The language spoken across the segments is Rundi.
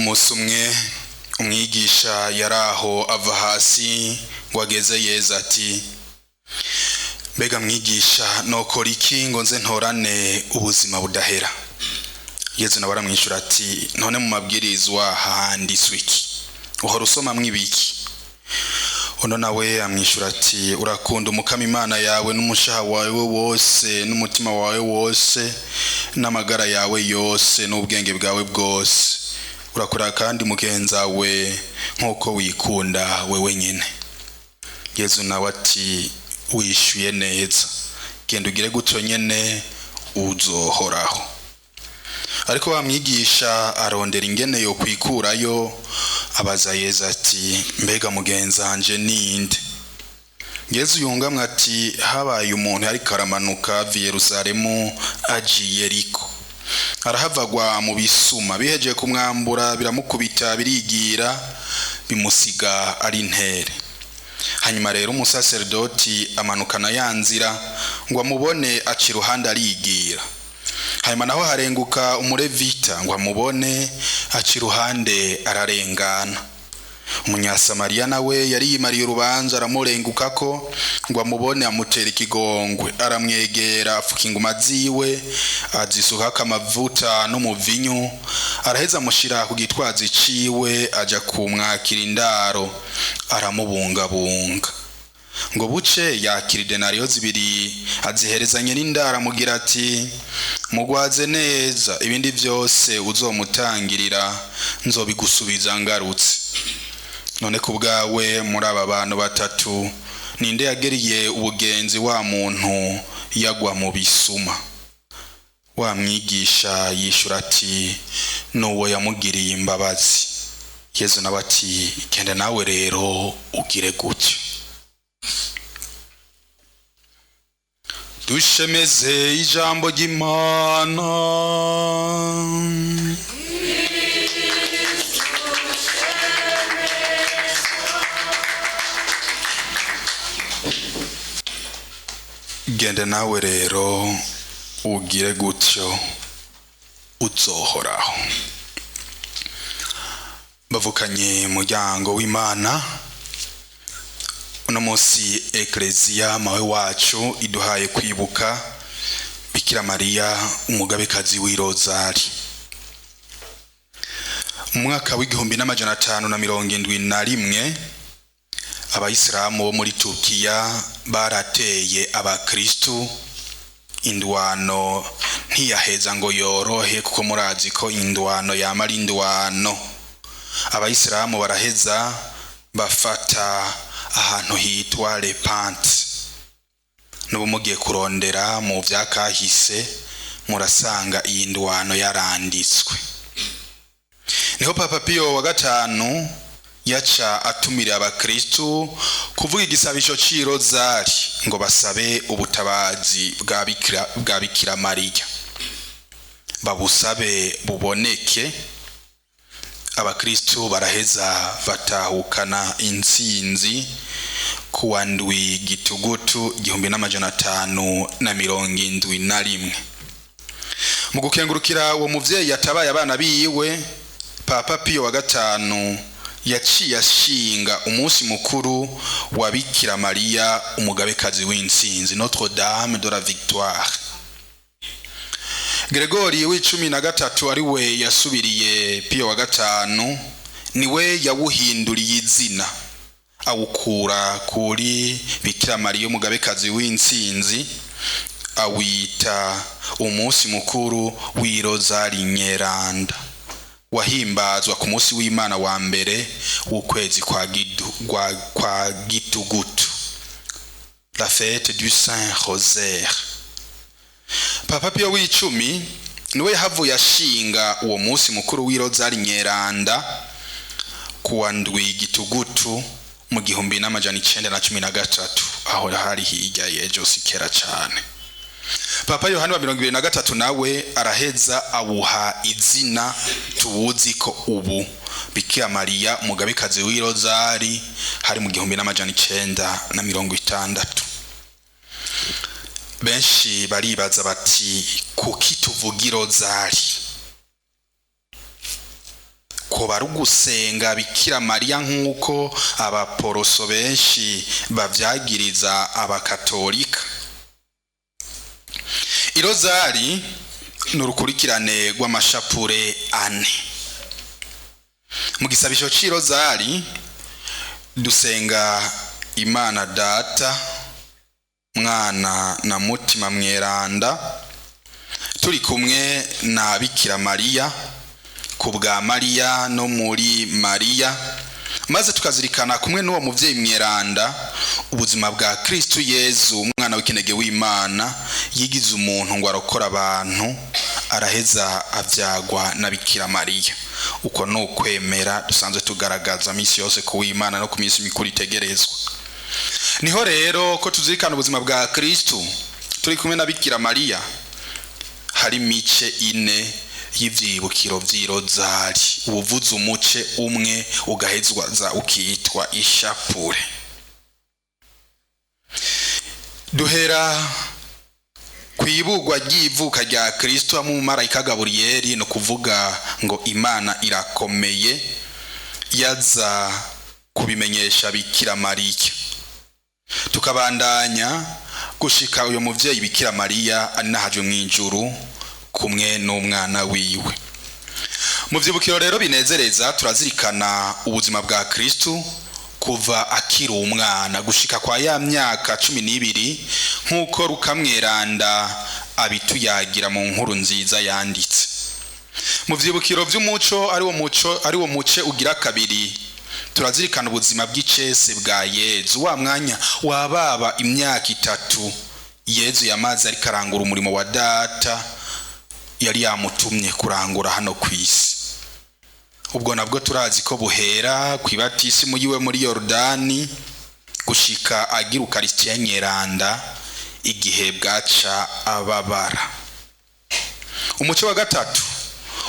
Umunsi umwe umwigisha yaraho ava hasi ngo ageze Yezu ati, mbega mwigisha nokora iki ngo nze ntorane ubuzima budahera? Yezu nawe aramwishyura ati, none mu mabwirizwa handitswe iki? Uhora usoma mwibiki? Uno nawe amwishyura ati, urakunda umukama Imana yawe n'umushaha wawe wose n'umutima wawe wose n'amagara yawe yose n'ubwenge bwawe bwose, urakora kandi mugenza we nk'uko wikunda wewe nyine. Yezu nawe ati, wishyuye neza, genda ugire gutyo nyene uzohoraho. Ariko wa mwigisha arondera ingene yo kwikurayo, abaza Yezu ati, mbega mugenzanje ninde? Yezu yungamwe ati, habaye umuntu ariko aramanuka ava i Yerusalemu agiye Yeriko, arahavagwa mu bisuma, bihejeje kumwambura biramukubita birigira bimusiga ari intere. Hanyuma rero umusaserdoti amanukana ya nzira ngo amubone aca iruhande arigira. Hanyuma naho harenguka umurevita ngo amubone aca iruhande ararengana. Umunyasamariya nawe yari yimariye urubanza aramurengukako ngo amubone amutera ikigongwe, aramwegera afuka inguma ziwe azisukako amavuta n'umuvinyu, araheza amushira ku gitwazi ciwe aja kumwakira indaro, aramubungabunga. Ngo buce yakira idenariyo zibiri aziherezanye n'indaro, amugira ati, mugwaze neza, ibindi vyose uzomutangirira nzobigusubiza ngarutse. None kubwawe muri aba bantu batatu ninde yageriye ubugenzi wa muntu yagwa mu bisuma? Wa mwigisha yishura ati, nuwo yamugiriye imbabazi. Yezu nawe ati, genda nawe rero ugire gutyo. Dushemeze ijambo ry'Imana. Genda nawe rero ugire gutyo uzohoraho. Bavukanye muryango w'Imana, uno munsi Eklezia mawe wacu iduhaye kwibuka Bikira Mariya umugabekazi w'Irozari. Mu mwaka w'1571 Abayisilamu bo muri Turukiya barateye abakristu. Indwano ntiyaheza ngo yorohe, kuko murazi ko indwano yamara indwano. Abayisilamu baraheza bafata ahantu hitwa Lepante. Nubu mugiye kurondera mu vyakahise murasanga iyi ndwano yaranditswe. Niho Papa Pio wa gatanu yaca atumira abakristu kuvuga igisabisho c'Irozari ngo basabe ubutabazi bwa Bikira Mariya. Babusabe buboneke. Abakristu baraheza batahukana intsinzi kuwa ndwi Gitugutu 1571. Mu gukengurukira uwo muvyeyi yatabaye abana biwe, Papa Pio wa gatanu yaciye ashinga umunsi mukuru wa Bikira Mariya umugabekazi w'intsinzi, Notre Dame de la Victoire. Gregori w'13 ari we yasubiriye Pio wa gatanu, niwe yawuhinduriye izina awukura kuri Bikira Mariya umugabekazi w'intsinzi, awita umunsi mukuru w'Irozari Nyeranda, wahimbazwa ku munsi w'Imana wa mbere w'ukwezi kwa Gitugutu, la fête du Saint Rosaire. Papa Pio w'10 niwe yahavuye ashinga uwo munsi mukuru w'Irozari Nyeranda kuwa ndwi Gitugutu mu 1913, aho hari hirya y'ejo sikera cyane. Papa Yohani wa 23 nawe araheza awuha izina tuwuzi ko ubu Bikira Mariya umugabekazi w'Irozari, hari mu 1960. Benshi baribaza bati, kuki tuvuga Irozari? hoba ari ugusenga Bikira Mariya nk'uko abaporoso benshi bavyagiriza abakatolika. Irozari n'urukurikirane rw'amashapure ane. Mu gisabisho c'irozari dusenga Imana Data, Mwana na Mutima Mweranda, turi kumwe na Bikira Mariya, kubwa Mariya no muri Mariya, maze tukazirikana kumwe n'uwo muvyeyi mweranda ubuzima bwa Kristo Yezu, umwana w'ikinege w'Imana, yigize umuntu ngo arokora abantu, araheza avyagwa na Bikira Mariya. Uko n'ukwemera dusanzwe tugaragaza misi yose ku w'Imana no ku misi mikuru itegerezwa. Niho rero ko tuzirikana ubuzima bwa Kristo turi kumwe na Bikira Mariya, hari mice ine y'ivyibukiro vy'irozari. Ubuvuze umuce umwe ugahezwaza ukitwa ishapure. Duhera kwibugwa ry'ivuka rya Kristo mu marayika Gaburiyeli, no kuvuga ngo Imana irakomeye, yaza kubimenyesha Bikira Mariya. Tukabandanya gushika uyo muvyeyi Bikira Mariya anahajwe mw'ijuru kumwe n'umwana wiwe. Mu vyibukiro rero binezereza turazirikana ubuzima bwa Kristo kuva akiri umwana gushika kwa ya myaka 12 nk'uko Luka Mweranda abituyagira mu nkuru nziza yanditse. Mu vyibukiro vy'umuco ari wo muce ugira kabiri turazirikana ubuzima bw'icese bwa Yezu, wa mwanya wababa imyaka 3 Yezu yamaze ari karangura umurimo wa Data yari yamutumye kurangura hano kwisi. Ubwo nabwo turazi ko buhera kwibatisimu yiwe muri Yordani gushika agira Ukaristiya Nyeranda igihe bwaca ababara. Umuco wa gatatu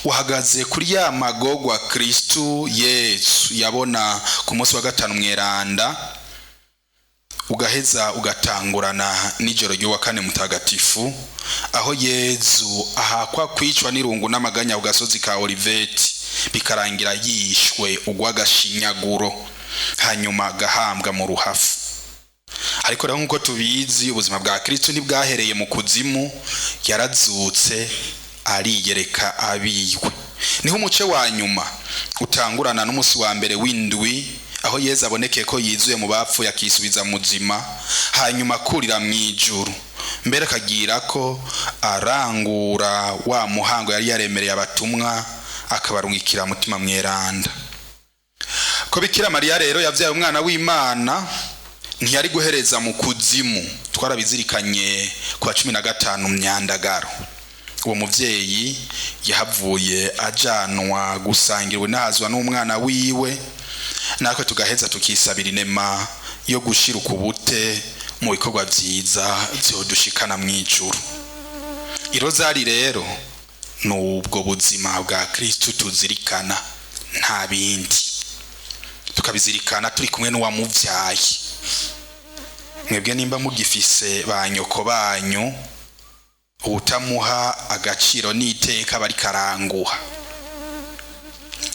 uhagaze kuri ya magogwa Kristo Yesu yabona ku munsi wa gatanu Mweranda, ugaheza ugatangurana n'ijoro ryo wa kane mutagatifu, aho Yezu ahakwa kwicwa n'irungu n'amaganya ku gasozi ka Oliveti, bikarangira yishwe ugwagashinyaguro, hanyuma gahambwa mu ruhafu. Ariko rero nkuko tubizi ubuzima bwa Kristo ntibwahereye mu kuzimu, yarazutse ariyereka abiwe. Niho umuce wa nyuma utangurana n'umunsi wa mbere w'indwi, aho Yezu abonekeye ko yizuye mu bapfu yakisubiza muzima, hanyuma kurira mw'ijuru, mbere akagira ko arangura wa muhango yari yaremereye abatumwa, akabarungikira Mutima Mweranda. Ko Bikira Mariya rero yavyaye umwana w'Imana, ntiyari guhereza mu kuzimu. Twarabizirikanye kwa 15 Myandagaro. Uwo muvyeyi yahavuye ajanwa gusangirwa nahazwa n'umwana wiwe, nako tugaheza tukisabira inema yo gushira ukubute mu bikorwa vyiza vyodushikana mw'ijuru. Irozari rero n'ubwo buzima bwa Kristo tuzirikana, nta bindi. Tukabizirikana turi kumwe n'uwamuvyaye. Mwebwe nimba mugifise banyoko banyu, utamuha agaciro n'iteka bari karanguha.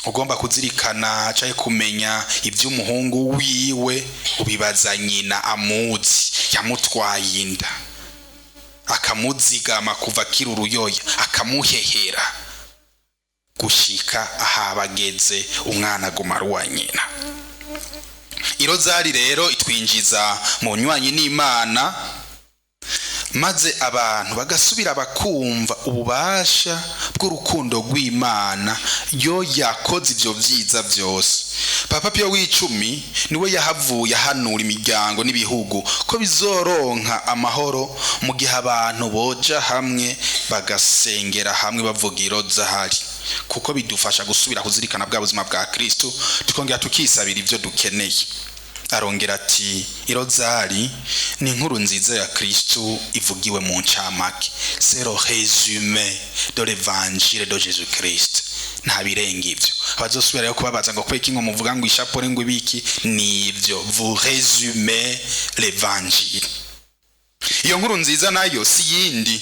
Ugomba kuzirikana caye kumenya ivy'umuhungu wiwe, ubibaza nyina amuzi, yamutwaye inda, akamuzigama kuva kiri uruyoya, akamuhehera gushika ahabageze umwana gumaruwa nyina. Irozari rero itwinjiza mu nywanyi n'Imana, maze abantu bagasubira bakumva ububasha bw'urukundo rw'Imana yo yakoze ivyo vyiza vyose. Papa Pio w'Icumi niwe yahavuye ahanura imiryango n'ibihugu ko bizoronka amahoro mu gihe abantu boja hamwe bagasengera hamwe bavuga irozari, kuko bidufasha gusubira kuzirikana bwa buzima bwa Kristo, tukongera tukisabira ivyo dukeneye. Arongera ati irozari ni inkuru nziza ya Kristo ivugiwe mu ncamake. C'est le résumé de l'évangile de Jésus Christ. Nta birenga ivyo. Abazosubira yo kubabaza ngo kweki ngo muvuga ngo ishapure ngo ibiki, ni ivyo. Vous résumez l'évangile. Iyo nkuru nziza nayo si yindi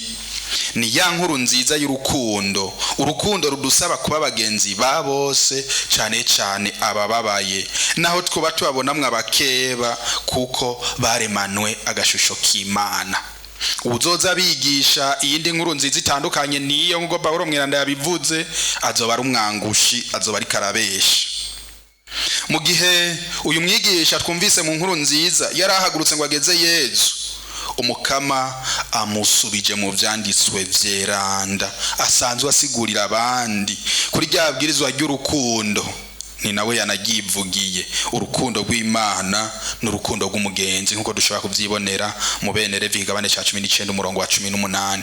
ni ya nkuru nziza y'urukundo, urukundo rudusaba kuba abagenzi ba bose, cyane cyane abababaye, naho twuba tubabonamwe abakeba kuko baremanwe agashusho k'Imana. Uzoza bigisha iyindi nkuru nziza itandukanye niyo ngo Pawulo mweranda yabivuze, azoba ari umwangushi, azoba ari karabesha. Mu gihe uyu mwigisha twumvise mu nkuru nziza yarahagurutse ngo ageze Yezu, umukama amusubije mu vyanditswe vyeranda, asanzwe asigurira abandi kuri rya bwirizwa ry'urukundo. Ni nawe yanagivugiye, urukundo rw'Imana n'urukundo rw'umugenzi, nkuko dushobora kuvyibonera mu bene Levi igabane ca 19 umurongo wa 18.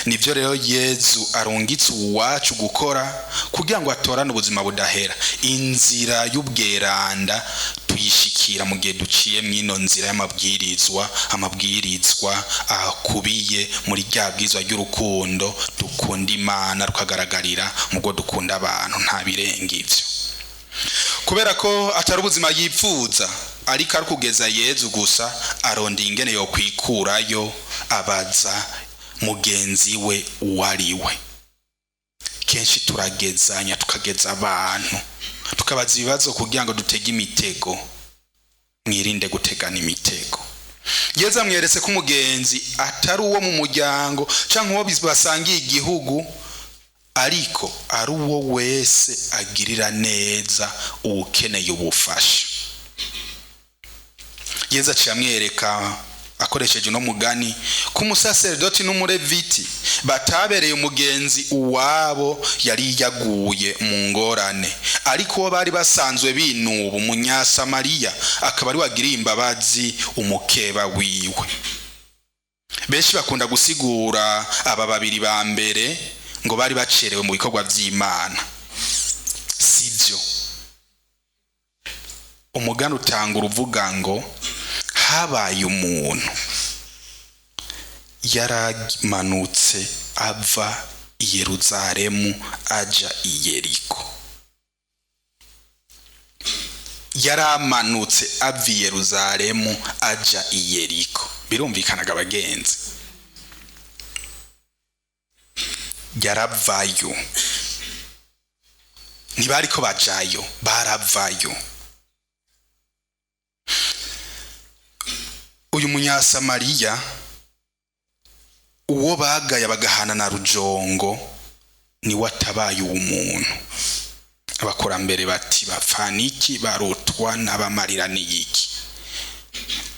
Nivyo rero Yezu arungitse uwacu gukora kugira ngo atorane ubuzima budahera. Inzira y'ubweranda tuyishikira mu gihe duciye mwino nzira y'amabwirizwa akubiye muri rya bwirizwa ry'urukundo, dukunda Imana rukagaragarira mugo dukunda abantu, nta birenga ivyo. Kubera ko atari ubuzima yipfuza, ariko ari kugeza Yezu gusa, aronda ingene yo kwikurayo, abaza mugenzi we uwariwe. Kenshi turagezanya, tukageza abantu, tukabaza ibibazo kugira ngo dutege imitego. Mwirinde gutegana imitego. Yezu amweretse ko umugenzi atari uwo mu muryango canke uwo basangiye igihugu, ariko ari uwo wese agirira neza ukeneye ubufasha. Yezu aciye amwereka akoresheje no mugani ku musaserdoti n'umureviti batabereye umugenzi uwabo yari yaguye mu ngorane, ariko uwo bari basanzwe binuba umunyasamariya akaba ari wagiriye imbabazi umukeba wiwe. Benshi bakunda gusigura aba babiri ba mbere ngo bari bacerewe mu bikorwa vy'Imana. Sivyo. Umugani utanga uruvuga ngo habaye umuntu yaramanutse ava i Yeruzalemu aja i Yeriko. Yaramanutse ava i Yeruzalemu aja i Yeriko. Birumvikanaga abagenzi. Yaravayo. Ntibariko bajayo, baravayo. Uyu munyasamariya uwo bagaya bagahana na rujongo ni watabaye umuntu. Abakurambere bati bapfaniki barotwa n'abamarira niyiki.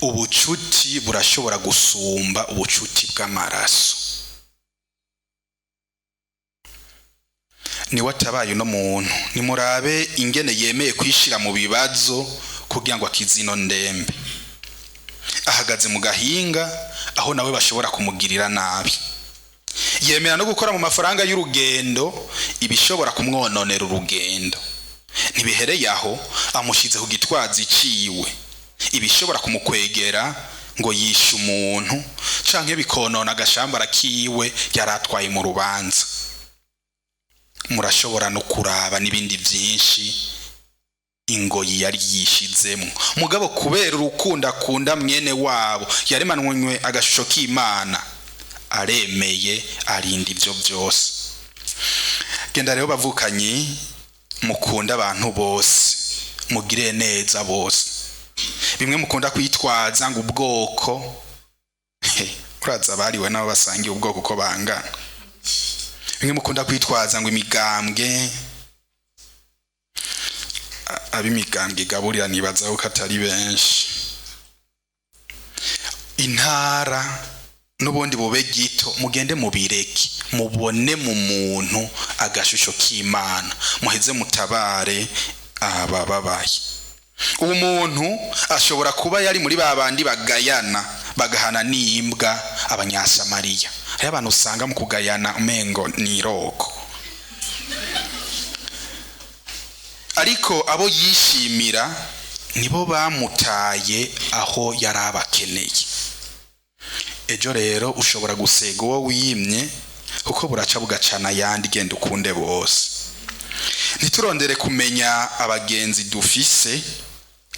Ubucuti burashobora gusumba ubucuti bw'amaraso. Ni watabaye no muntu. Nimurabe ingene yemeye kwishira mu bibazo kugira ngo akizino ndembe. Ahagaze mu gahinga aho nawe bashobora kumugirira nabi. Yemera no gukora mu mafaranga y'urugendo ibishobora kumwononera urugendo. Ntibihereye aho, amushize ku gitwazi ciwe ibishobora kumukwegera ngo yishe umuntu canke bikonona agashambara kiwe yaratwaye mu rubanza. Murashobora no kuraba n'ibindi vyinshi ingoyi yari yishizemo. Mugabo kubera urukundo akunda mwene wabo yaremanwe agashusho k'Imana, aremeye arinda ivyo byose. Genda rero bavukanyi, mukunda abantu bose, mugire neza bose. Bimwe mukunda kwitwaza ngo ubwoko, uraza bariwe nabo basangiye ubwoko ko bangana. Bimwe mukunda kwitwaza ngo imigambwe, abimigambwe gaburira nibaza ko atari benshi. Intara n'ubundi bube gito mugende mubireki, mubone mu muntu agashusho k'Imana, muheze mutabare abababaye. Uwo muntu ashobora kuba yari muri babandi bagayana bagahana n'imbwa abanyasamariya. Hari abantu usanga mu kugayana umengo ni iroko, ariko abo yishimira nibo bamutaye aho yarabakeneye. Ejo rero ushobora gusega uwo wimye kuko buraca bugacana yandi, genda ukunde bose. Niturondere kumenya abagenzi dufise,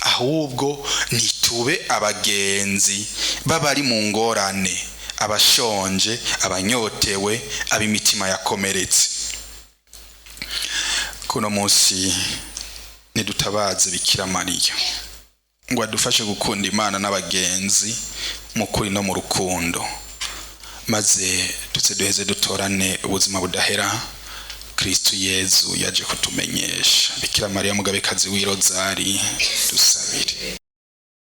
ahubwo nitube abagenzi babari mu ngorane, abashonje, abanyotewe, ab'imitima yakomeretse. Kuno munsi nidutabaze Bikira Mariya ngo adufashe gukunda Imana n'abagenzi mu kuri no mu rukundo, maze duheze dutorane ubuzima budahera Kristo Yezu yaje kutumenyesha. Bikira Mariya mugabekazi w'irozari dusabire.